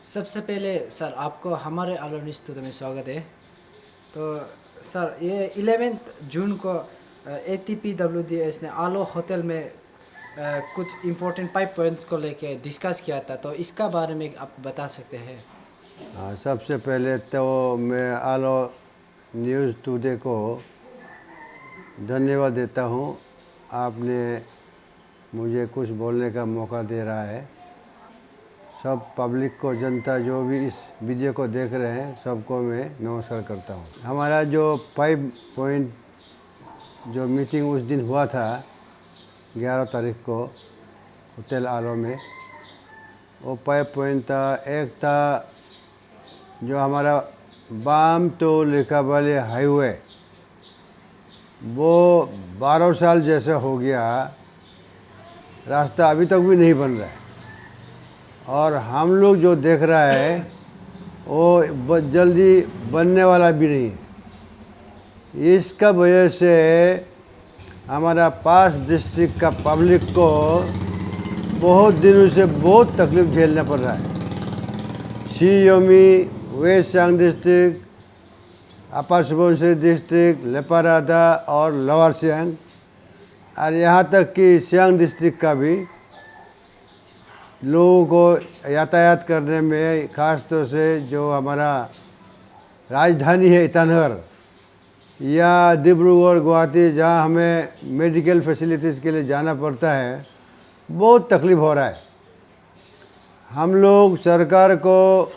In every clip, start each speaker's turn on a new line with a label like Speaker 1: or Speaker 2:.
Speaker 1: सबसे पहले सर आपको हमारे आलोनी स्टूडियो में स्वागत है। तो सर ये 11 जून को ATPWDS ने आलो होटल में कुछ इम्पोर्टेंट 5 पॉइंट्स को लेके डिस्कस किया था, तो इसका बारे में आप बता सकते हैं।
Speaker 2: हाँ, सबसे पहले तो मैं आलो न्यूज़ टुडे को धन्यवाद देता हूँ। आपने मुझे कुछ बोलने का मौका दे रहा है। सब पब्लिक को, जनता जो भी इस वीडियो को देख रहे हैं, सबको मैं नमस्कार करता हूँ। हमारा जो 5 पॉइंट जो मीटिंग उस दिन हुआ था 11 तारीख को होटल आलो में, वो 5 पॉइंट था। एक था जो हमारा बाम तो लिकाबाली हाईवे, वो 12 साल जैसा हो गया, रास्ता अभी तक भी नहीं बन रहा है। और हम लोग जो देख रहा है वो जल्दी बनने वाला भी नहीं है। इसका वजह से हमारा 5 डिस्ट्रिक्ट का पब्लिक को बहुत दिनों से बहुत तकलीफ झेलना पड़ रहा है। सी योमी, वेस्ट सियांग डिस्ट्रिक्ट, अपर सुबनसिरी डिस्ट्रिक्ट, लेपारादा और लोअर सियांग, और यहाँ तक कि सियांग डिस्ट्रिक्ट का भी लोगों को यातायात करने में, ख़ास तौर से जो हमारा राजधानी है ईटानगर या डिब्रूगढ़, गुवाहाटी, जहाँ हमें मेडिकल फैसिलिटीज़ के लिए जाना पड़ता है, बहुत तकलीफ हो रहा है। हम लोग सरकार को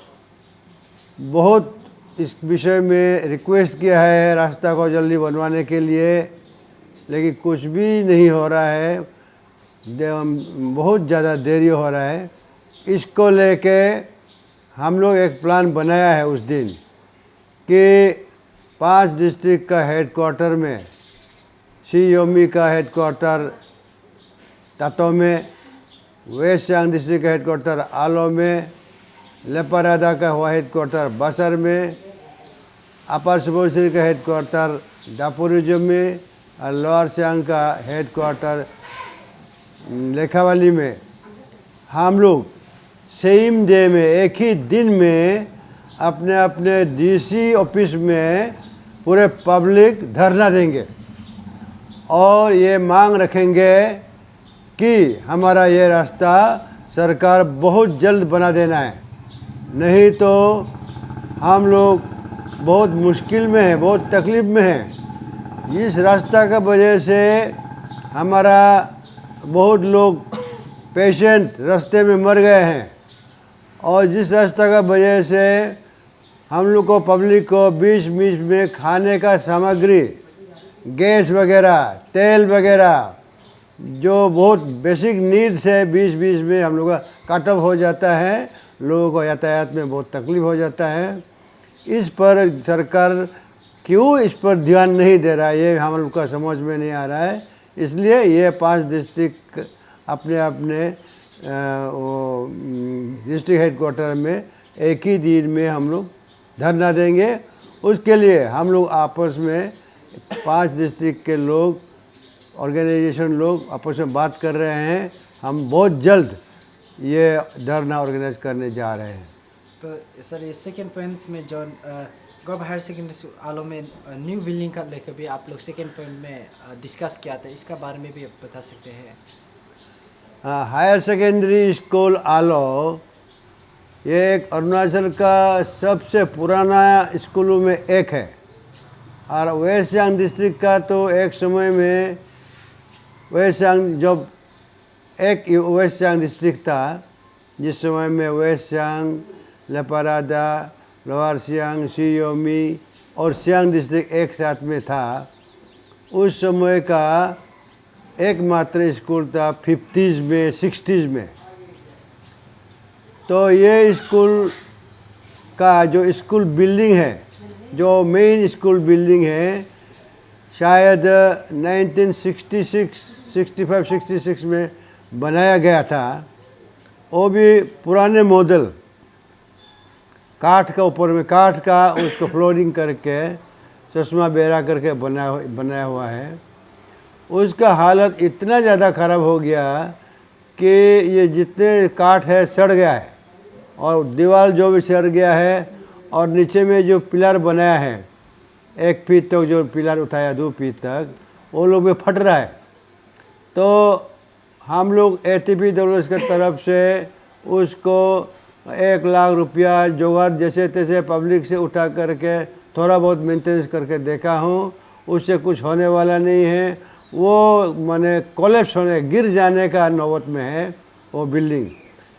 Speaker 2: बहुत इस विषय में रिक्वेस्ट किया है रास्ता को जल्दी बनवाने के लिए, लेकिन कुछ भी नहीं हो रहा है। बहुत ज़्यादा देरी हो रहा है। इसको लेके हम लोग एक प्लान बनाया है उस दिन कि 5 डिस्ट्रिक्ट का हेडक्वार्टर में, सी योमी का हेडक्वार्टर तातो में, वेस्ट सियांग डिस्ट्रिक्ट का हेडक्वार्टर आलो में, लेपारादा का हुआ हेडक्वार्टर बसर में, अपर सुबनसिरी का हेडक्वार्टर दापोरिजो में, और लोअर सियांग का हेडक्वार्टर लेखावाली में हम लोग सेम डे में, एक ही दिन में अपने अपने डीसी ऑफिस में पूरे पब्लिक धरना देंगे और ये मांग रखेंगे कि हमारा ये रास्ता सरकार बहुत जल्द बना देना है, नहीं तो हम लोग बहुत मुश्किल में हैं, बहुत तकलीफ़ में हैं। इस रास्ता का वजह से हमारा बहुत लोग पेशेंट रास्ते में मर गए हैं, और जिस रास्ता का वजह से हम लोग को, पब्लिक को बीच बीच में खाने का सामग्री, गैस वगैरह, तेल वगैरह, जो बहुत बेसिक नीड्स है, बीच बीच में हम लोग का कट ऑफ हो जाता है। लोगों को यातायात में बहुत तकलीफ हो जाता है। इस पर सरकार क्यों इस पर ध्यान नहीं दे रहा है, ये हम लोग का समझ में नहीं आ रहा है। इसलिए ये 5 डिस्ट्रिक्ट अपने अपने डिस्ट्रिक्ट हेडक्वार्टर में एक ही दिन में हम लोग धरना देंगे। उसके लिए हम लोग आपस में 5 डिस्ट्रिक्ट के लोग, ऑर्गेनाइजेशन लोग आपस में बात कर रहे हैं। हम बहुत जल्द ये धरना ऑर्गेनाइज करने जा रहे हैं।
Speaker 1: तो सर ये सेकेंड पॉइंट में जो गवर्नमेंट हायर सेकेंडरी आलो में न्यू बिल्डिंग का लेकर भी आप लोग सेकेंड पॉइंट में डिस्कस किया था, इसका बारे में भी आप बता सकते हैं।
Speaker 2: हायर सेकेंडरी स्कूल आलो ये एक अरुणाचल का सबसे पुराना स्कूलों में एक है, और वेस्ट सियांग डिस्ट्रिक्ट का तो एक समय में वेस्ट सियांग, जब एक वेस्ट सियांग डिस्ट्रिक्ट था, जिस समय में वेस्ट सियांग, लेपारादा, लोअर सियांग, सी योमी और सियांग डिस्ट्रिक्ट एक साथ में था, उस समय का एकमात्र स्कूल था 50s में, 60s में। तो ये स्कूल का जो स्कूल बिल्डिंग है, जो मेन स्कूल बिल्डिंग है, शायद 1966, 65, 66 में बनाया गया था। वो भी पुराने मॉडल, काठ का, ऊपर में काठ का उसको फ्लोरिंग करके चश्मा बेरा करके बनाया हुआ है। उसका हालत इतना ज़्यादा ख़राब हो गया कि ये जितने काठ है सड़ गया है, और दीवार जो भी सड़ गया है, और नीचे में जो पिलर बनाया है 1 फीट तक, जो पिलर उठाया 2 फीट तक, वो लोग में फट रहा है। तो हम लोग ATPWS की तरफ से उसको 1 लाख रुपया जुगाड़ जैसे तैसे पब्लिक से उठा करके थोड़ा बहुत मेंटेनेंस करके देखा हूँ, उससे कुछ होने वाला नहीं है। वो माने कोलैप्स होने, गिर जाने का नौबत में है वो बिल्डिंग।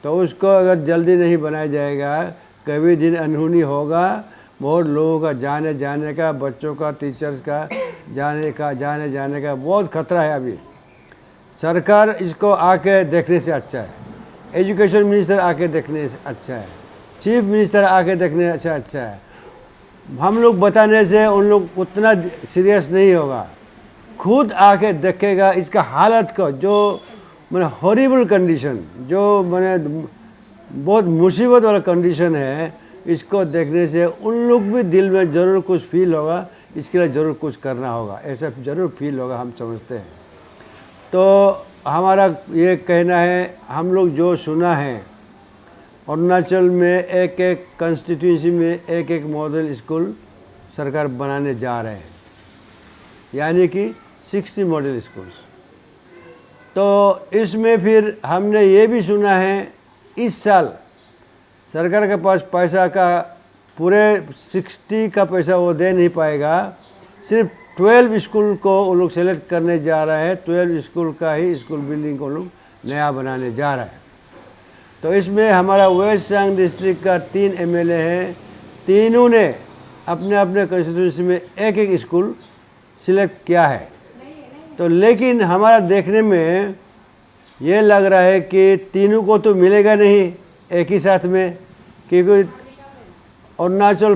Speaker 2: तो उसको अगर जल्दी नहीं बनाया जाएगा, कभी दिन अनहोनी होगा, बहुत लोगों का जाने का, बच्चों का, टीचर्स का जाने का बहुत खतरा है। अभी सरकार इसको आके देखने से अच्छा है, एजुकेशन मिनिस्टर आके देखने से अच्छा है, चीफ मिनिस्टर आके देखने से अच्छा है। हम लोग बताने से उन लोग उतना सीरियस नहीं होगा, खुद आके देखेगा इसका हालत को, जो मैंने हॉरिबल कंडीशन, जो मैंने बहुत मुसीबत वाला कंडीशन है, इसको देखने से उन लोग भी दिल में ज़रूर कुछ फील होगा, इसके लिए ज़रूर कुछ करना होगा, ऐसा ज़रूर फील होगा, हम समझते हैं। तो हमारा ये कहना है, हम लोग जो सुना है अरुणाचल में एक कंस्टिट्यूंसी में एक मॉडल स्कूल सरकार बनाने जा रहे हैं, यानी कि 60 मॉडल स्कूल्स। तो इसमें फिर हमने ये भी सुना है इस साल सरकार के पास पैसा का पूरे 60 का पैसा वो दे नहीं पाएगा, सिर्फ 12 स्कूल को वो लोग सेलेक्ट करने जा रहे हैं। 12 स्कूल का ही स्कूल बिल्डिंग को लोग नया बनाने जा रहा है। तो इसमें हमारा वेस्ट सियांग डिस्ट्रिक्ट का 3 MLA हैं, तीनों ने अपने अपने कंस्टिट्यूंसी में एक स्कूल सिलेक्ट किया है। तो लेकिन हमारा देखने में ये लग रहा है कि तीनों को तो मिलेगा नहीं एक ही साथ में, क्योंकि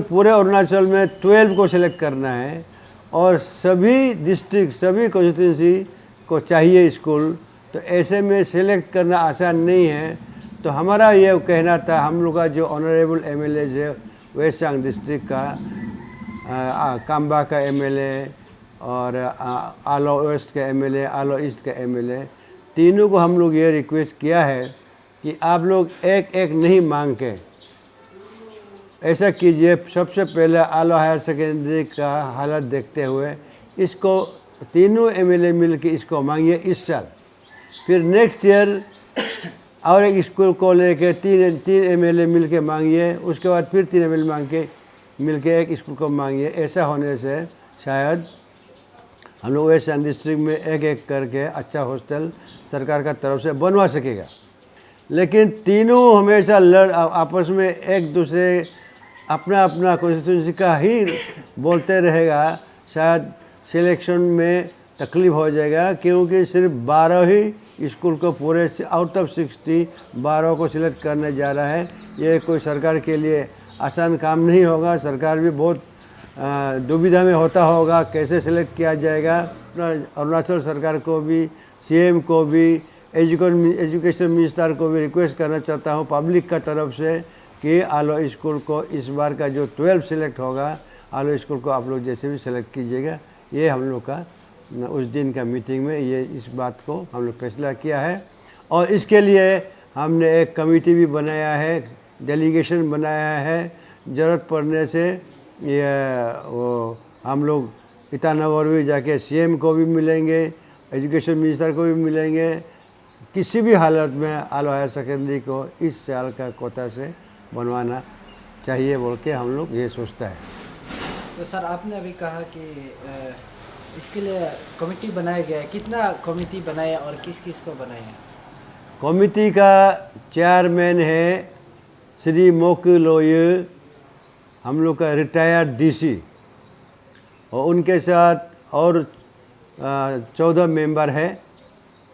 Speaker 2: पूरे अरुणाचल में 12 को सिलेक्ट करना है और सभी डिस्ट्रिक्ट, सभी कंस्टिट्यूंसी को चाहिए स्कूल। तो ऐसे में सिलेक्ट करना आसान नहीं है। तो हमारा ये कहना था, हम लोग का जो ऑनरेबल MLA है वेस्ट सियांग डिस्ट्रिक्ट का, काम्बा का MLA और आलो वेस्ट का MLA, आलो ईस्ट का MLA, तीनों को हम लोग ये रिक्वेस्ट किया है कि आप लोग एक नहीं मांग के ऐसा कीजिए। सबसे पहले आलो हायर सेकेंडरी का हालत देखते हुए इसको तीनों MLA मिल के इसको मांगिए इस साल, फिर नेक्स्ट ईयर और एक स्कूल को लेके तीन MLA मिल के मांगिए, उसके बाद फिर 3 MLA मिल के एक स्कूल को मांगिए। ऐसा होने से शायद हम लोग वेस्ट सियांग डिस्ट्रिक्ट में एक करके अच्छा हॉस्टल सरकार का तरफ से बनवा सकेगा। लेकिन तीनों हमेशा आपस में एक दूसरे अपना कॉन्स्टिट्यूंसी का ही बोलते रहेगा, शायद सिलेक्शन में तकलीफ हो जाएगा, क्योंकि सिर्फ 12 ही स्कूल को पूरे आउट ऑफ 60 12 को सिलेक्ट करने जा रहा है। ये कोई सरकार के लिए आसान काम नहीं होगा। सरकार भी बहुत दुविधा में होता होगा कैसे सिलेक्ट किया जाएगा। अरुणाचल सरकार को भी, CM को भी, एजुकेशन मिनिस्टर को भी रिक्वेस्ट करना चाहता हूँ पब्लिक का तरफ से कि आलो स्कूल को इस बार का जो 12 सिलेक्ट होगा, आलो स्कूल को आप लोग जैसे भी सिलेक्ट कीजिएगा। ये हम लोग का उस दिन का मीटिंग में ये इस बात को हम लोग फैसला किया है। और इसके लिए हमने एक कमेटी भी बनाया है, डेलीगेशन बनाया है। ज़रूरत पड़ने से ये वो हम लोग ईटानगर भी जाके CM को भी मिलेंगे, एजुकेशन मिनिस्टर को भी मिलेंगे। किसी भी हालत में आलो हायर सेकेंडरी को इस साल का कोटा से बनवाना चाहिए बोल के हम लोग ये सोचता है।
Speaker 1: तो सर आपने अभी कहा कि इसके लिए कमेटी बनाया गया है, कितना कमेटी बनाया और किस किस को बनाया?
Speaker 2: कमेटी का चेयरमैन है श्री मोकू लोये, हम लोग का रिटायर्ड DC, और उनके साथ और 14 मेंबर है।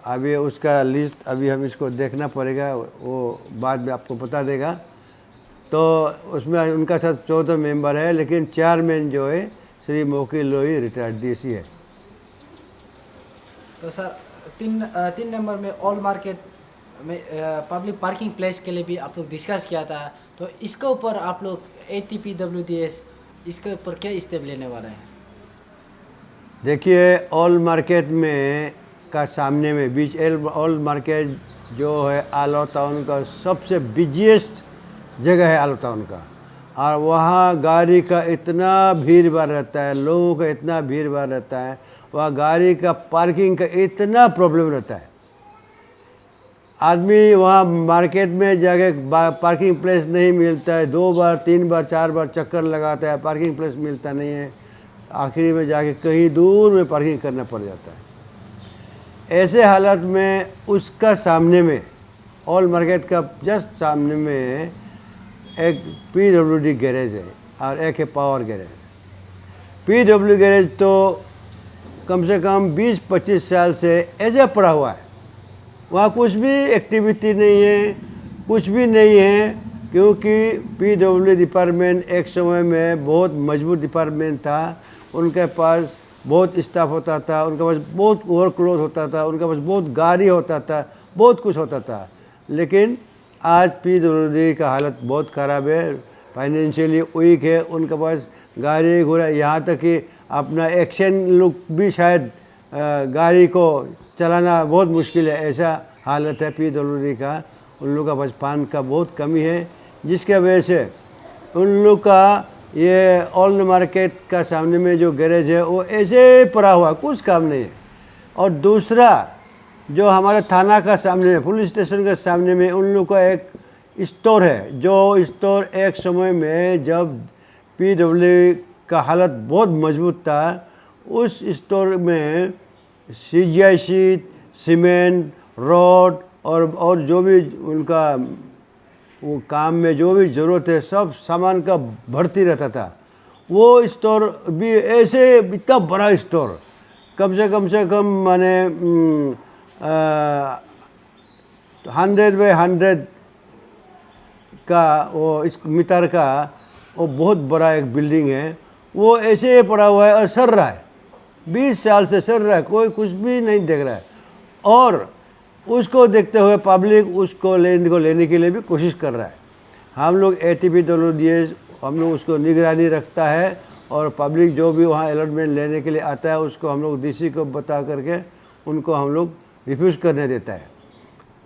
Speaker 2: अभी उसका लिस्ट अभी हम इसको देखना पड़ेगा, वो बाद में आपको बता देगा। तो उसमें उनका साथ 14 मेंबर है, लेकिन चेयरमैन जो है श्री मोकू लोये रिटायर्ड DC है।
Speaker 1: तो सर 3 नंबर में ऑल मार्केट में पब्लिक पार्किंग प्लेस के लिए भी आप लोग डिस्कस किया था। तो इसके ऊपर आप लोग ATPWDS इसके ऊपर क्या स्टेप लेने वाला है?
Speaker 2: देखिए, ऑल मार्केट में का सामने में बीच ऑल मार्केट जो है आलो टाउन का सबसे बिजिएस्ट जगह है आलो टाउन का, और वहाँ गाड़ी का इतना भीड़ भाड़ रहता है, लोगों का इतना भीड़ भाड़ रहता है, वहाँ गाड़ी का पार्किंग का इतना प्रॉब्लम रहता है। आदमी वहाँ मार्केट में जाके पार्किंग प्लेस नहीं मिलता है, 2 बार 3 बार 4 बार चक्कर लगाता है, पार्किंग प्लेस मिलता नहीं है, आखिरी में जाके कहीं दूर में पार्किंग करना पड़ जाता है। ऐसे हालत में उसका सामने में, ऑल मार्केट का जस्ट सामने में एक PWD गैरेज है और एक है पावर गैरेज। PW गैरेज तो कम से कम 20-25 साल से ऐसे पड़ा हुआ है, वहाँ कुछ भी एक्टिविटी नहीं है, कुछ भी नहीं है, क्योंकि PW डिपार्टमेंट एक समय में बहुत मजबूत डिपार्टमेंट था। उनके पास बहुत स्टाफ होता था, उनके पास बहुत ओवरक्लोज होता था, उनके पास बहुत गाड़ी होता था, बहुत कुछ होता था। लेकिन आज PWD का हालत बहुत ख़राब है, फाइनेंशियली वीक है, उनके पास गाड़ी घोड़ा, यहाँ तक कि अपना एक्शन लुक भी शायद गाड़ी को चलाना बहुत मुश्किल है, ऐसा हालत है PWD का। उन लोगों का पास फंड का बहुत कमी है, जिसके वजह से उन लोग का ये ओल्ड मार्केट का सामने में जो गैरेज है वो ऐसे पड़ा हुआ, कुछ काम नहीं है। और दूसरा जो हमारे थाना का सामने में, पुलिस स्टेशन के सामने में उन लोग का एक स्टोर है, जो स्टोर एक समय में जब PW का हालत बहुत मजबूत था, उस स्टोर में CGI शीट, सीमेंट, रॉड और जो भी उनका वो काम में जो भी ज़रूरत है सब सामान का भर्ती रहता था। वो स्टोर भी ऐसे इतना बड़ा स्टोर, कम से कम माने 100 बाय 100 का वो इस मीटर का वो बहुत बड़ा एक बिल्डिंग है, वो ऐसे पड़ा हुआ है और सर रहा है, 20 साल से सर रहा है, कोई कुछ भी नहीं देख रहा है। और उसको देखते हुए पब्लिक उसको लेने के लिए भी कोशिश कर रहा है। हम लोग ATPWDS हम लोग उसको निगरानी रखता है, और पब्लिक जो भी वहाँ अलॉटमेंट लेने के लिए आता है उसको हम लोग DC को बता करके उनको हम लोग रिफ्यूज़ करने देता है।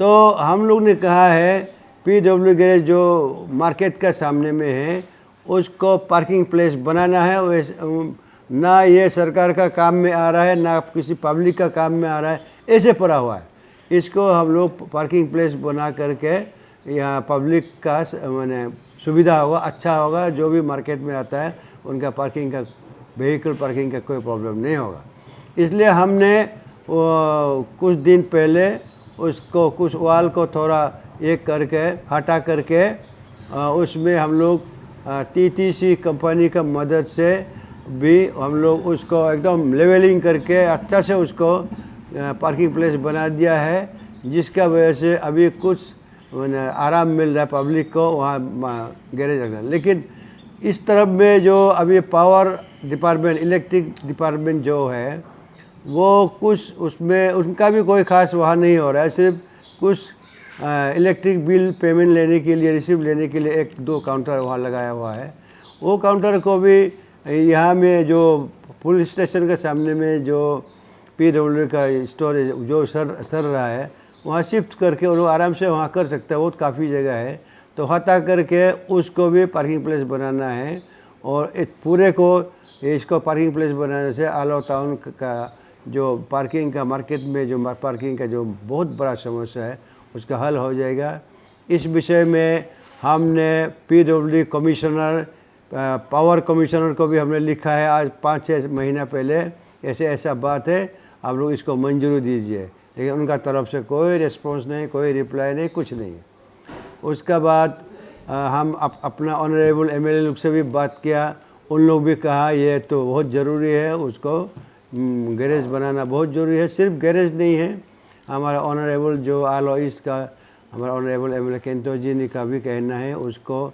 Speaker 2: तो हम लोग ने कहा है PW गैरेज जो मार्केट का सामने में है उसको पार्किंग प्लेस बनाना है। वैसे ना ये सरकार का काम में आ रहा है, ना किसी पब्लिक का काम में आ रहा है, ऐसे पड़ा हुआ है। इसको हम लोग पार्किंग प्लेस बना करके यहाँ पब्लिक का माने सुविधा होगा, अच्छा होगा, जो भी मार्केट में आता है उनका पार्किंग का, व्हीकल पार्किंग का कोई प्रॉब्लम नहीं होगा। इसलिए हमने कुछ दिन पहले उसको कुछ वाल को थोड़ा एक करके हटा करके उसमें हम लोग TTC कंपनी का मदद से भी हम लोग उसको एकदम लेवलिंग करके अच्छा से उसको पार्किंग प्लेस बना दिया है, जिसका वजह से अभी कुछ आराम मिल रहा है पब्लिक को वहाँ गैरेज रखना। लेकिन इस तरफ में जो अभी पावर डिपार्टमेंट, इलेक्ट्रिक डिपार्टमेंट जो है वो कुछ उसमें उनका भी कोई ख़ास वहाँ नहीं हो रहा है। सिर्फ कुछ इलेक्ट्रिक बिल पेमेंट लेने के लिए, रिसीव लेने के लिए 1-2 काउंटर वहाँ लगाया हुआ है। वो काउंटर को भी यहाँ में जो पुलिस स्टेशन के सामने में जो PW का स्टोर जो सर रहा है वहाँ शिफ्ट करके वो लोग आराम से वहाँ कर सकते हैं, बहुत काफ़ी जगह है। तो हटा करके उसको भी पार्किंग प्लेस बनाना है, और इस पूरे को इसको पार्किंग प्लेस बनाने से आलो टाउन का जो पार्किंग का मार्केट में जो पार्किंग का जो बहुत बड़ा समस्या है उसका हल हो जाएगा। इस विषय में हमने PW कमिश्नर, पावर कमिश्नर को भी हमने लिखा है आज 5-6 महीना पहले, ऐसा बात है, आप लोग इसको मंजूरी दीजिए। लेकिन उनका तरफ से कोई रिस्पॉन्स नहीं, कोई रिप्लाई नहीं, कुछ नहीं। उसका बाद हम अपना ऑनरेबल MLA लोग से भी बात किया, उन लोग भी कहा ये तो बहुत ज़रूरी है, उसको गैरेज बनाना बहुत ज़रूरी है। सिर्फ गैरेज नहीं है, हमारा ऑनरेबल जो आलो ईस्ट का हमारा ऑनरेबल MLA केंटो जी ने का भी कहना है उसको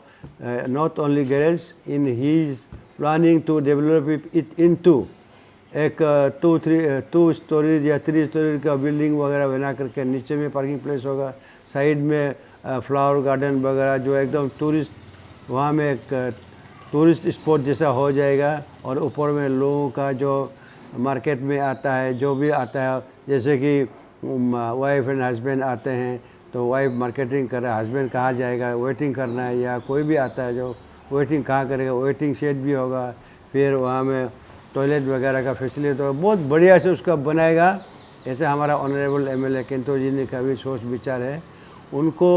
Speaker 2: not only garage, in he is planning to develop it into एक 2 स्टोरीज या 3 स्टोरी का बिल्डिंग वगैरह बना करके नीचे में पार्किंग प्लेस होगा, साइड में फ्लावर गार्डन वगैरह जो एकदम टूरिस्ट, वहाँ में एक टूरिस्ट स्पॉट जैसा हो जाएगा। और ऊपर में लोगों का जो मार्केट में आता है, जो भी आता है, जैसे कि वाइफ एंड हस्बैंड आते हैं, तो वाइफ मार्केटिंग कर रहा है, हस्बैंड कहाँ जाएगा, वेटिंग करना है, या कोई भी आता है जो वेटिंग कहाँ करेगा, वेटिंग शेड भी होगा, फिर वहाँ में टॉयलेट वगैरह का फैसिलिटी तो बहुत बढ़िया से उसका बनाएगा। ऐसे हमारा ऑनरेबल एमएलए केंतो जी ने का भी सोच विचार है, उनको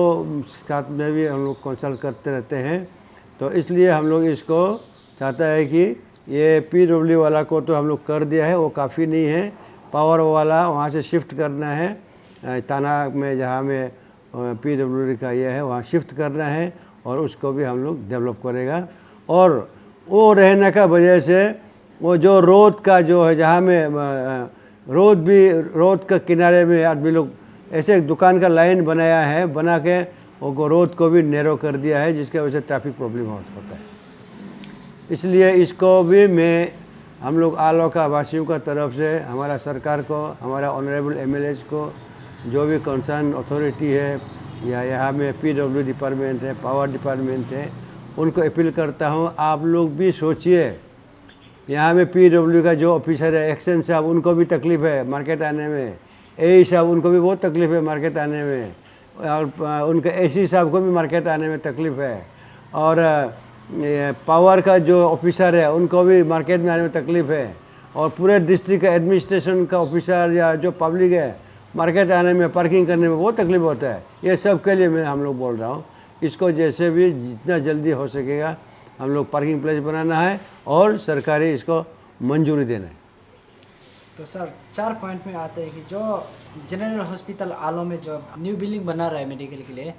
Speaker 2: साथ में भी हम लोग कंसल्ट करते रहते हैं। तो इसलिए हम लोग इसको चाहता है कि ये पीडब्ल्यू वाला को तो हम लोग कर दिया है, वो काफ़ी नहीं है, पावर वाला वहाँ से शिफ्ट करना है, ताना में जहाँ में पीडब्ल्यू का ये है वहाँ शिफ्ट करना है, और उसको भी हम लोग डेवलप करेगा। और वो रहने का वजह से वो जो रोड का जो है, जहाँ में रोड का किनारे में आदमी लोग ऐसे दुकान का लाइन बनाया है, बना के वो रोड को भी नैरो कर दिया है, जिसकी वजह से ट्रैफिक प्रॉब्लम होता है। इसलिए इसको भी मैं हम लोग आलोका वासियों का तरफ से हमारा सरकार को, हमारा ऑनरेबल एमएलएज को, जो भी कंसर्न अथॉरिटी है या यहाँ में पीडब्ल्यू डिपार्टमेंट है, पावर डिपार्टमेंट है, उनको अपील करता हूँ, आप लोग भी सोचिए। यहाँ में पीडब्ल्यू का जो ऑफिसर है, एक्शन साहब, उनको भी तकलीफ़ है मार्केट आने में, ए साहब उनको भी बहुत तकलीफ़ है मार्केट आने में, और उनके एसी साहब को भी मार्केट आने में तकलीफ़ है, और पावर का जो ऑफिसर है उनको भी मार्केट में आने में तकलीफ़ है, और पूरे डिस्ट्रिक्ट का एडमिनिस्ट्रेशन का ऑफिसर या जो पब्लिक है मार्केट आने में, पार्किंग करने में बहुत तकलीफ होता है। ये सब के लिए मैं हम लोग बोल रहा हूँ, इसको जैसे भी जितना जल्दी हो सकेगा हम लोग पार्किंग प्लेस बनाना है और सरकारी इसको मंजूरी देना है।
Speaker 1: तो सर 4 पॉइंट में आते हैं कि जो जनरल हॉस्पिटल आलो में जो न्यू बिल्डिंग बना रहा है मेडिकल के लिए,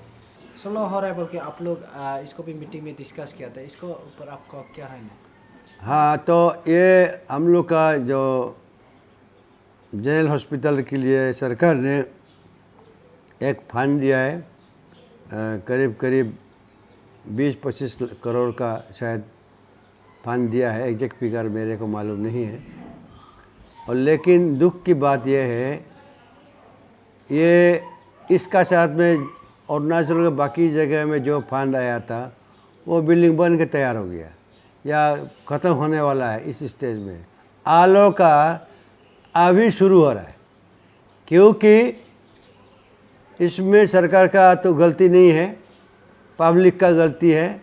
Speaker 1: स्लो हो रहा है बोल के आप लोग इसको भी मीटिंग में डिस्कस किया था, इसको ऊपर आपको क्या है?
Speaker 2: हाँ, तो ये हम लोग का जो जनरल हॉस्पिटल के लिए सरकार ने एक फंड दिया है, करीब करीब 20-25 करोड़ का शायद फंड दिया है, एग्जैक्ट फिगर मेरे को मालूम नहीं है। और लेकिन दुख की बात यह है, ये इसका साथ में अरुणाचल के बाकी जगह में जो फंड आया था वो बिल्डिंग बन के तैयार हो गया या ख़त्म होने वाला है इस स्टेज में। आलो का अभी शुरू हो रहा है, क्योंकि इसमें सरकार का तो गलती नहीं है, पब्लिक का गलती है।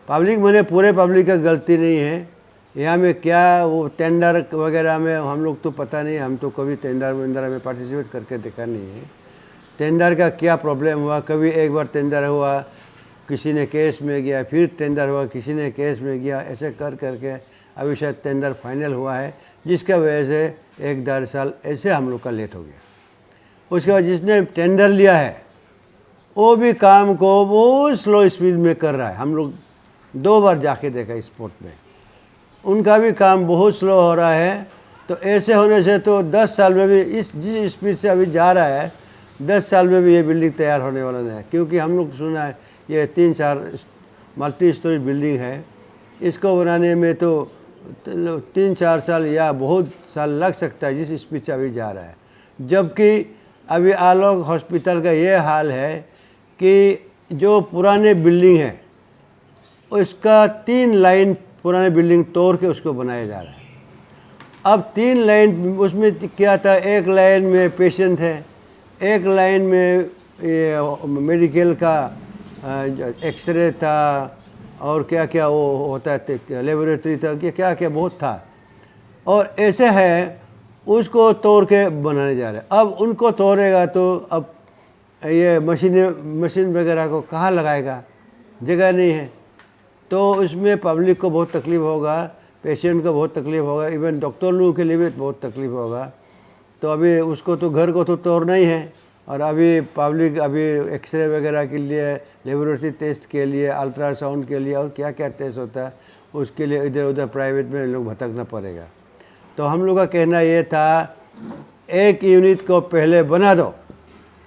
Speaker 2: पब्लिक मैंने पूरे पब्लिक का गलती नहीं है। यहाँ में क्या वो टेंडर वगैरह में हम लोग तो पता नहीं, हम तो कभी टेंडर वेंडर में पार्टिसिपेट करके देखा नहीं है। टेंडर का क्या प्रॉब्लम हुआ, कभी एक बार टेंडर हुआ, किसी ने केस में गया, फिर टेंडर हुआ, किसी ने केस में गया, ऐसे कर करके अभी शायद टेंडर फाइनल हुआ है, जिसका वजह से 1-1.5 साल ऐसे हम लोग का लेट हो गया। उसके बाद जिसने टेंडर लिया है वो भी काम को बहुत स्लो स्पीड में कर रहा है। हम लोग 2 बार जाके देखा इस पोर्ट में, उनका भी काम बहुत स्लो हो रहा है। तो ऐसे होने से तो 10 साल में भी जिस स्पीड से अभी जा रहा है, 10 साल में भी ये बिल्डिंग तैयार होने वाला नहीं है। क्योंकि हम लोग सुना है ये 3-4 मल्टी स्टोरी बिल्डिंग है, इसको बनाने में तो 3-4 साल या बहुत साल लग सकता है जिस स्पीड से अभी जा रहा है। जबकि अभी आलोक हॉस्पिटल का ये हाल है कि जो पुराने बिल्डिंग है उसका 3 लाइन पुराने बिल्डिंग तोड़ के उसको बनाया जा रहा है। अब 3 लाइन उसमें क्या था, एक लाइन में पेशेंट है, एक लाइन में मेडिकल का एक्सरे था, और क्या क्या वो होता है, लेबोरेटरी था, क्या क्या बहुत था, और ऐसे है उसको तोड़ के बनाने जा रहे हैं। अब उनको तोड़ेगा तो अब ये मशीन वगैरह को कहाँ लगाएगा, जगह नहीं है, तो उसमें पब्लिक को बहुत तकलीफ़ होगा, पेशेंट को बहुत तकलीफ़ होगा, इवन डॉक्टर लोगों के लिए भी बहुत तकलीफ़ होगा। तो अभी उसको तो घर को तो तोड़ना ही है, और अभी पब्लिक अभी एक्सरे वगैरह के लिए, लेबोरेटरी टेस्ट के लिए, अल्ट्रासाउंड के लिए और क्या क्या टेस्ट होता है उसके लिए इधर उधर प्राइवेट में लोग भटकना पड़ेगा। तो हम लोग का कहना ये था, एक यूनिट को पहले बना दो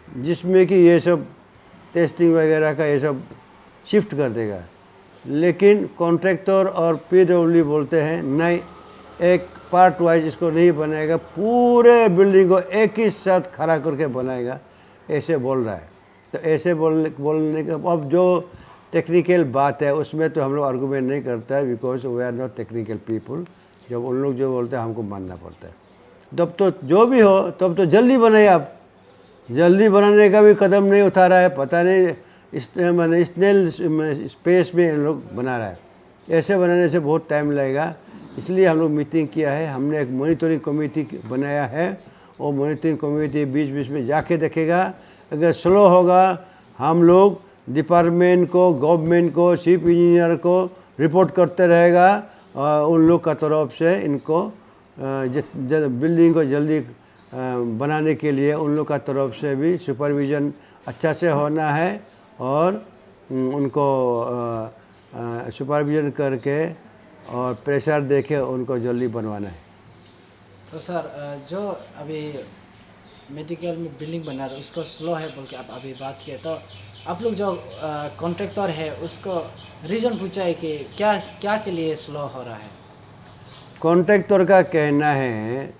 Speaker 2: जिसमें कि ये सब टेस्टिंग वगैरह का ये सब शिफ्ट कर देगा। लेकिन कॉन्ट्रैक्टर और पीडब्ल्यू बोलते हैं नहीं, एक पार्ट वाइज इसको नहीं बनाएगा, पूरे बिल्डिंग को एक ही साथ खड़ा करके बनाएगा, ऐसे बोल रहा है। तो ऐसे बोलने का अब जो टेक्निकल बात है उसमें तो हम लोग आर्गूमेंट नहीं करता है, because we are not technical people. जब उन लोग जो बोलते हैं हमको मानना पड़ता है। तब तो जो भी हो तब तो जल्दी बनाइए आप, जल्दी बनाने का भी कदम नहीं उठा रहा है, पता नहीं इस मैंने स्नेल स्पेस में इन लोग बना रहा है। ऐसे बनाने से बहुत टाइम लगेगा, इसलिए हम लोग मीटिंग किया है। हमने एक मॉनिटरिंग कमेटी बनाया है, वो मॉनिटरिंग कमेटी बीच बीच में जाके देखेगा। अगर स्लो होगा हम लोग डिपार्टमेंट को, गवर्नमेंट को, चीफ इंजीनियर को रिपोर्ट करते रहेगा और उन लोग का तरफ से इनको बिल्डिंग को जल्दी बनाने के लिए उन लोग का तरफ से भी सुपरविज़न अच्छा से होना है और उनको सुपरविज़न करके और प्रेशर देके उनको जल्दी बनवाना है।
Speaker 1: तो सर जो अभी मेडिकल में बिल्डिंग बना रहे उसको स्लो है बोल के आप अभी बात किए, तो आप लोग जो कॉन्ट्रैक्टर है उसको रीज़न पूछा है कि क्या क्या के लिए स्लो हो रहा है?
Speaker 2: कॉन्ट्रैक्टर का कहना है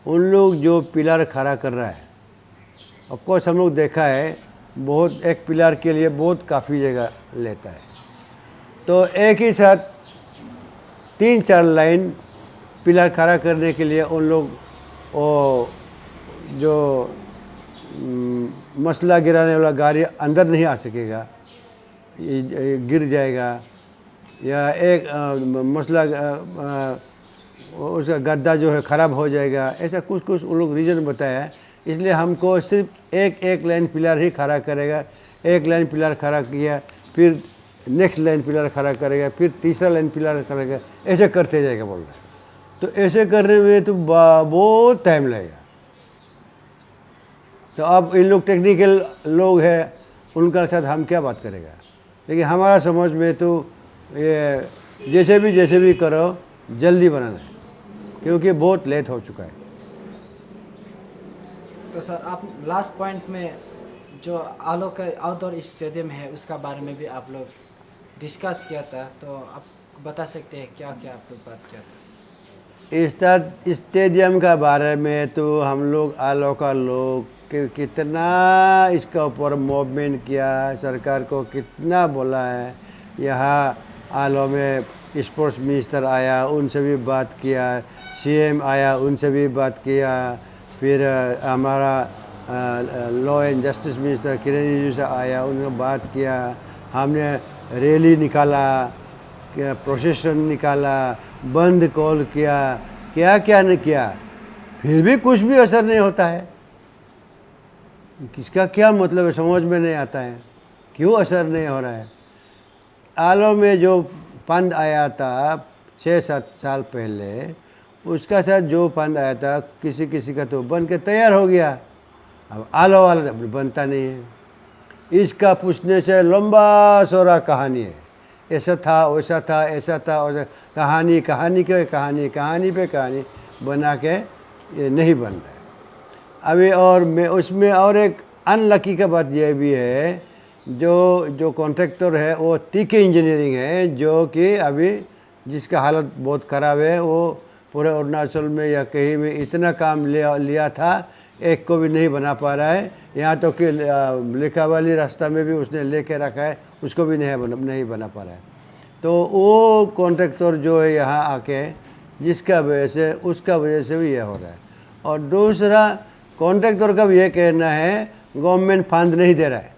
Speaker 2: उन लोग जो पिलर खड़ा कर रहा है, ऑफकोर्स हम लोग देखा है बहुत, एक पिलर के लिए बहुत काफ़ी जगह लेता है, तो एक ही साथ 3-4 लाइन पिलर खड़ा करने के लिए उन लोग वो जो मसला गिराने वाला गाड़ी अंदर नहीं आ सकेगा, गिर जाएगा, या एक मसला उसका गद्दा जो है ख़राब हो जाएगा, ऐसा कुछ कुछ उन लोग रीज़न बताया है। इसलिए हमको सिर्फ एक लाइन पिलर ही खड़ा करेगा, एक लाइन पिलर खड़ा किया, फिर नेक्स्ट लाइन पिलर खड़ा करेगा, फिर तीसरा लाइन पिलर करेगा, ऐसे करते जाएगा बोल रहा है। तो ऐसे करने में तो बहुत टाइम लगेगा। तो अब इन लोग टेक्निकल लोग हैं, उनका साथ हम क्या बात करेगा, लेकिन हमारा समझ में तो ये जैसे भी करो जल्दी बनाना है, क्योंकि बहुत लेट हो चुका है।
Speaker 1: तो सर आप लास्ट पॉइंट में जो आलो का आउटडोर स्टेडियम है उसका बारे में भी आप लोग डिस्कस किया था, तो आप बता सकते हैं क्या क्या आप लोग बात किया था?
Speaker 2: इस स्टेडियम का बारे में तो हम लोग आलो का लोग कितना इसका ऊपर मूवमेंट किया, सरकार को कितना बोला है। यहाँ आलो में स्पोर्ट्स मिनिस्टर आया, उनसे भी बात किया, सीएम आया, उनसे भी बात किया, फिर हमारा लॉ एंड जस्टिस मिनिस्टर किरण रिजिजू से आया, उनसे बात किया, हमने रैली निकाला, प्रोसेशन निकाला, बंद कॉल किया, क्या क्या नहीं किया, फिर भी कुछ भी असर नहीं होता है। किसका क्या मतलब है समझ में नहीं आता है, क्यों असर नहीं हो रहा है। आलो में जो फंड आया था 6-7 साल पहले, उसका साथ जो फंड आया था किसी किसी का तो बन के तैयार हो गया, अब आलो वाला बनता नहीं है। इसका पूछने से लंबा चौड़ा कहानी है, ऐसा था वैसा था, ऐसा था वैसा, कहानी पे कहानी बना के ये नहीं बन रहा है अभी। और मैं उसमें और एक अनलकी का बात यह भी है, जो कॉन्ट्रैक्टर है वो टीके इंजीनियरिंग है, जो कि अभी जिसका हालत बहुत ख़राब है, वो पूरे अरुणाचल में या कहीं में इतना काम लिया था, एक को भी नहीं बना पा रहा है। यहाँ तो कि लिखावाली रास्ता में भी उसने लेके रखा है, उसको भी नहीं बना पा रहा है। तो वो कॉन्ट्रैक्टर जो है यहाँ आके जिसका वजह से उसका वजह से भी यह हो रहा है। और दूसरा कॉन्ट्रैक्टर का भी ये कहना है गवर्नमेंट फंड नहीं दे रहा है,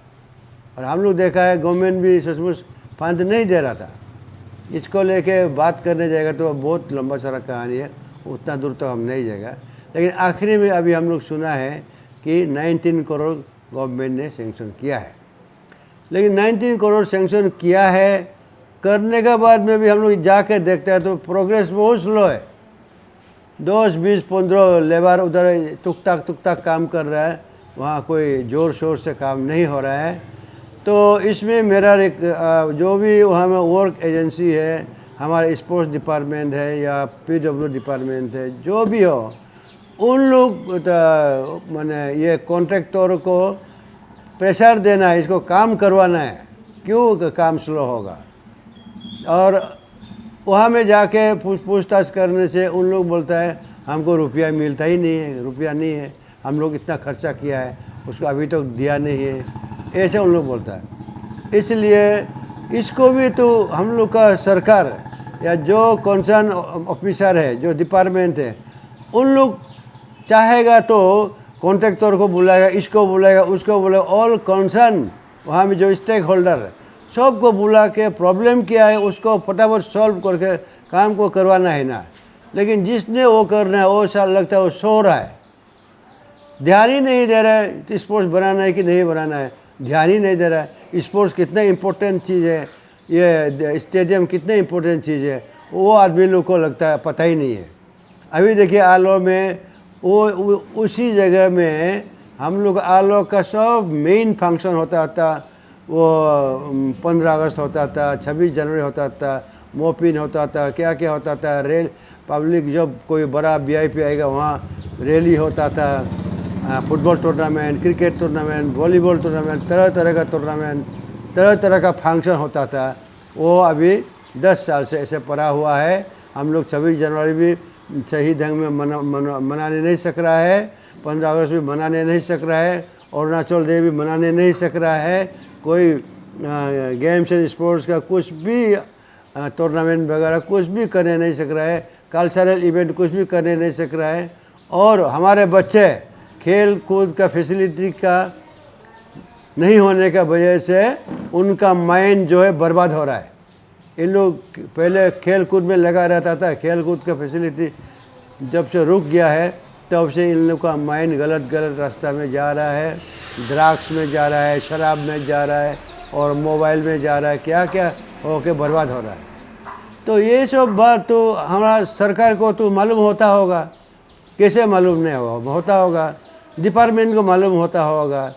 Speaker 2: और हम लोग देखा है गवर्नमेंट भी सचमुच फंड नहीं दे रहा था। इसको लेके बात करने जाएगा तो बहुत लंबा सारा कहानी है, उतना दूर तो हम नहीं जाएगा। लेकिन आखिरी में अभी हम लोग सुना है कि 19 करोड़ गवर्नमेंट ने सेंक्शन किया है, लेकिन 19 करोड़ सेंक्शन किया है, करने के बाद में भी हम लोग जाके देखते हैं तो प्रोग्रेस बहुत स्लो है। 10-20-15 लेबर उधर टुक टाक काम कर रहा है, वहाँ कोई ज़ोर शोर से काम नहीं हो रहा है। तो इसमें मेरा एक जो भी वहाँ में वर्क एजेंसी है, हमारा स्पोर्ट्स डिपार्टमेंट है या पीडब्ल्यू डिपार्टमेंट है, जो भी हो, उन लोग माने ये कॉन्ट्रैक्टर को प्रेशर देना है, इसको काम करवाना है, क्यों काम स्लो होगा। और वहाँ में जाके पूछताछ करने से उन लोग बोलता है हमको रुपया मिलता ही नहीं है, रुपया नहीं है, हम लोग इतना खर्चा किया है उसको अभी तक दिया नहीं है, ऐसे उन लोग बोलता है। इसलिए इसको भी तो हम लोग का सरकार या जो कंसर्न ऑफिसर है, जो डिपार्टमेंट है, उन लोग चाहेगा तो कॉन्ट्रैक्टर को बुलाएगा, इसको बुलाएगा, उसको बुलाएगा, ऑल कंसर्न वहाँ में जो स्टेक होल्डर है सबको बुला के प्रॉब्लम क्या है उसको फटाफट सॉल्व करके काम को करवाना है ना। लेकिन जिसने वो करना है वो साल लगता है वो सो रहा है, ध्यान ही नहीं दे रहा है स्पोर्ट्स बनाना है कि नहीं बनाना है, ध्यान ही नहीं दे रहा है। स्पोर्ट्स कितना इम्पोर्टेंट चीज़ है, ये स्टेडियम कितना इम्पोर्टेंट चीज़ है, वो आदमी लोग को लगता है पता ही नहीं है। अभी देखिए आलो में वो उसी जगह में हम लोग आलो का सब मेन फंक्शन होता था, वो 15 अगस्त होता था, 26 जनवरी होता था, मोपिन होता था, क्या क्या होता था, रेल पब्लिक जब कोई बड़ा वीआईपी आएगा वहाँ रैली होता था, football tournament, cricket tournament, volleyball tournament, तरह तरह का टूर्नामेंट, तरह तरह का फंक्शन होता था। वो अभी 10 साल से ऐसे पड़ा हुआ है। हम लोग 26 जनवरी भी सही ढंग में मनाने नहीं सक रहा है, 15 अगस्त भी मनाने नहीं सक रहा है, अरुणाचल डे भी मनाने नहीं सक रहा है, कोई गेम्स एंड स्पोर्ट्स का कुछ भी टूर्नामेंट वगैरह कुछ भी करने नहीं सक रहा है, कल्चरल इवेंट कुछ भी करने नहीं सक रहा है। और हमारे बच्चे खेल कूद का फैसिलिटी का नहीं होने का वजह से उनका माइंड जो है बर्बाद हो रहा है। इन लोग पहले खेल कूद में लगा रहता था, खेल कूद का फैसिलिटी जब से रुक गया है तब से इन लोग का माइंड गलत रास्ता में जा रहा है, ड्रग्स में जा रहा है, शराब में जा रहा है और मोबाइल में जा रहा है, क्या क्या होके बर्बाद हो रहा है। तो ये सब बात तो हमारा सरकार को तो मालूम होता होगा, कैसे मालूम नहीं होता होगा, डिपार्टमेंट को मालूम होता होगा,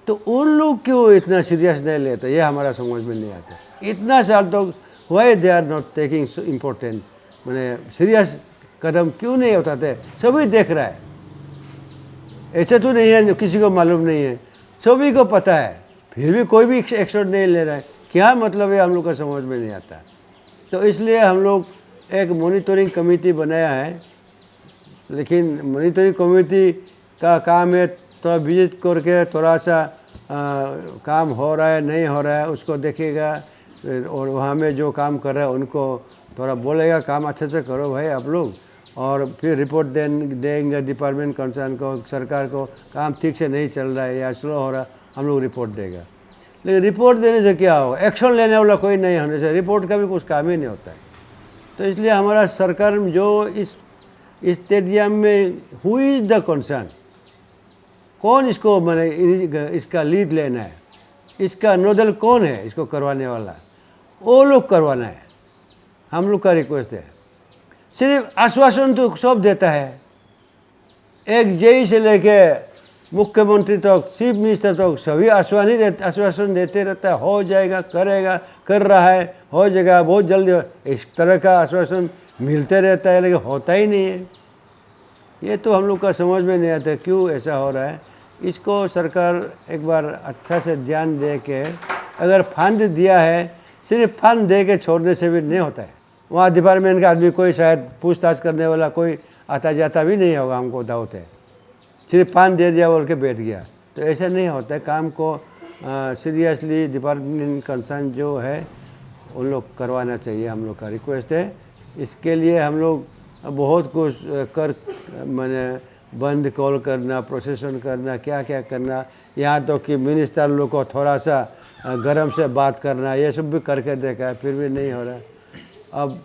Speaker 2: तो उन लोग क्यों इतना सीरियस नहीं लेते, ये हमारा समझ में नहीं आता। इतना साल तो why they are not taking important, मैंने सीरियस कदम क्यों नहीं उठाते, सभी देख रहा है। ऐसे तो नहीं है किसी को मालूम नहीं है, सभी को पता है, फिर भी कोई भी एक्शन नहीं ले रहा है। क्या मतलब है हम लोग का समझ में नहीं आता। तो इसलिए हम लोग एक मॉनिटरिंग कमेटी बनाया है, लेकिन मॉनिटरिंग कमेटी का काम है थोड़ा विजिट करके थोड़ा सा काम हो रहा है नहीं हो रहा है उसको देखेगा, और वहाँ में जो काम कर रहा है उनको थोड़ा बोलेगा काम अच्छे से करो भाई आप लोग, और फिर रिपोर्ट देंगे डिपार्टमेंट कंसर्न को, सरकार को काम ठीक से नहीं चल रहा है या स्लो हो रहा है, हम लोग रिपोर्ट देगा। लेकिन रिपोर्ट देने से क्या होगा, एक्शन लेने वाला कोई नहीं होने से रिपोर्ट का भी कुछ काम ही नहीं होता है। तो इसलिए हमारा सरकार जो इस स्टेडियम में हु इज़ द कंसर्न, कौन इसको मैंने इसका लीड लेना है, इसका नोडल कौन है इसको करवाने वाला, वो लोग करवाना है। हम लोग का रिक्वेस्ट है, सिर्फ आश्वासन तो सब देता है, एक जेई से लेके मुख्यमंत्री तक, चीफ मिनिस्टर तक सभी आश्वासन देते रहता है, हो जाएगा, करेगा, कर रहा है, हो जाएगा बहुत जल्दी, इस तरह का आश्वासन मिलते रहता है, लेकिन होता ही नहीं है। ये तो हम लोग का समझ में नहीं आता क्यों ऐसा हो रहा है। इसको सरकार एक बार अच्छा से ध्यान दे के, अगर फंड दिया है सिर्फ फंड दे के छोड़ने से भी नहीं होता है। वहाँ डिपार्टमेंट का आदमी कोई शायद पूछताछ करने वाला कोई आता जाता भी नहीं होगा, हमको डाउट है। सिर्फ फंड दे दिया बोल के बैठ गया, तो ऐसा नहीं होता है। काम को सीरियसली डिपार्टमेंट कंसर्न जो है उन लोग करवाना चाहिए, हम लोग का रिक्वेस्ट है। इसके लिए हम लोग बहुत कुछ कर मैंने बंद कॉल करना, प्रोसेसन करना, क्या क्या करना, यहाँ तो कि मिनिस्टर लोग को थोड़ा सा गरम से बात करना, ये सब भी करके देखा है, फिर भी नहीं हो रहा। अब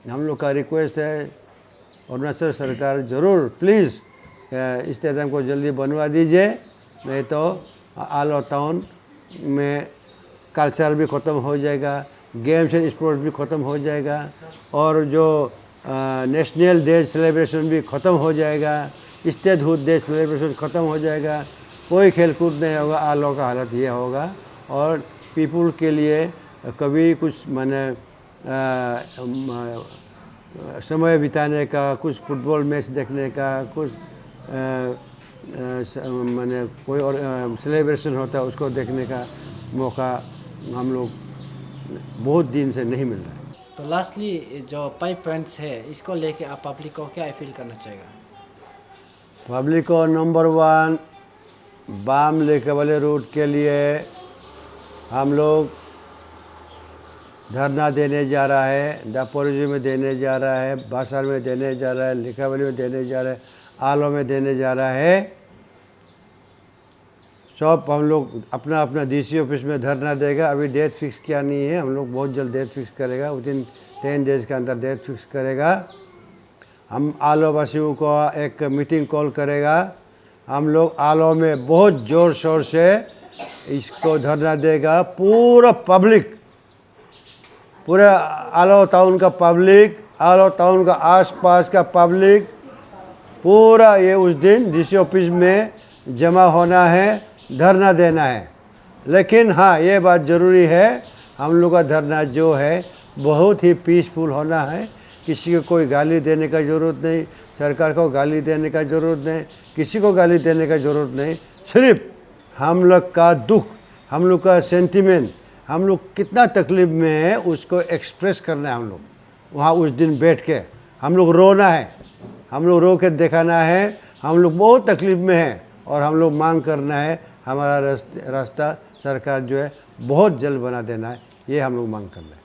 Speaker 2: हम लोग का रिक्वेस्ट है अरुणाचल सरकार ज़रूर प्लीज़ स्टेडियम को जल्दी बनवा दीजिए, नहीं तो आलो टाउन में कल्चर भी ख़त्म हो जाएगा, गेम्स एंड स्पोर्ट्स भी ख़त्म हो जाएगा, और जो नेशनल डे सेलिब्रेशन भी ख़त्म हो जाएगा, स्टेटहुड डे सेलिब्रेशन ख़त्म हो जाएगा, कोई खेल कूद नहीं होगा। आलो का हालत ये होगा, और पीपुल के लिए कभी कुछ मैंने समय बिताने का, कुछ फुटबॉल मैच देखने का, कुछ मैंने कोई और सेलिब्रेशन होता है उसको देखने का मौका हम लोग बहुत दिन से नहीं मिल रहा है।
Speaker 1: तो लास्टली जो 5 पॉइंट्स है इसको लेके आप पब्लिक को क्या अपील करना चाहेगा?
Speaker 2: पब्लिक को नंबर 1 बाम लेके वाले रूट के लिए हम लोग धरना देने जा रहा है, दापोरिजो में देने जा रहा है, बासार में देने जा रहा है, लिखावली में देने जा रहा है, आलो में देने जा रहा है। सब हम लोग अपना अपना डीसी ऑफिस में धरना देगा। अभी डेट फिक्स किया नहीं है, हम लोग बहुत जल्द डेट फिक्स करेगा, विदिन 10 डेज के अंदर डेट फिक्स करेगा। हम आलो वासियों को एक मीटिंग कॉल करेगा। हम लोग आलो में बहुत ज़ोर शोर से इसको धरना देगा। पूरा पब्लिक, पूरे आलो टाउन का पब्लिक, आलो टाउन का आसपास का पब्लिक, पूरा ये उस दिन डीसी ऑफिस में जमा होना है, धरना देना है। लेकिन हाँ, ये बात ज़रूरी है, हम लोग का धरना जो है बहुत ही पीसफुल होना है। किसी को कोई गाली देने का ज़रूरत नहीं, सरकार को गाली देने का ज़रूरत नहीं, किसी को गाली देने का ज़रूरत नहीं। सिर्फ हम लोग का दुख, हम लोग का सेंटिमेंट, हम लोग कितना तकलीफ़ में है उसको एक्सप्रेस करना है। हम लोग वहाँ उस दिन बैठ के हम लोग रोना है, हम लोग रो के दिखाना है हम लोग बहुत तकलीफ़ में हैं, और हम लोग मांग करना है हमारा रास्ता सरकार जो है बहुत जल्द बना देना है। ये हम लोग मांग करना है।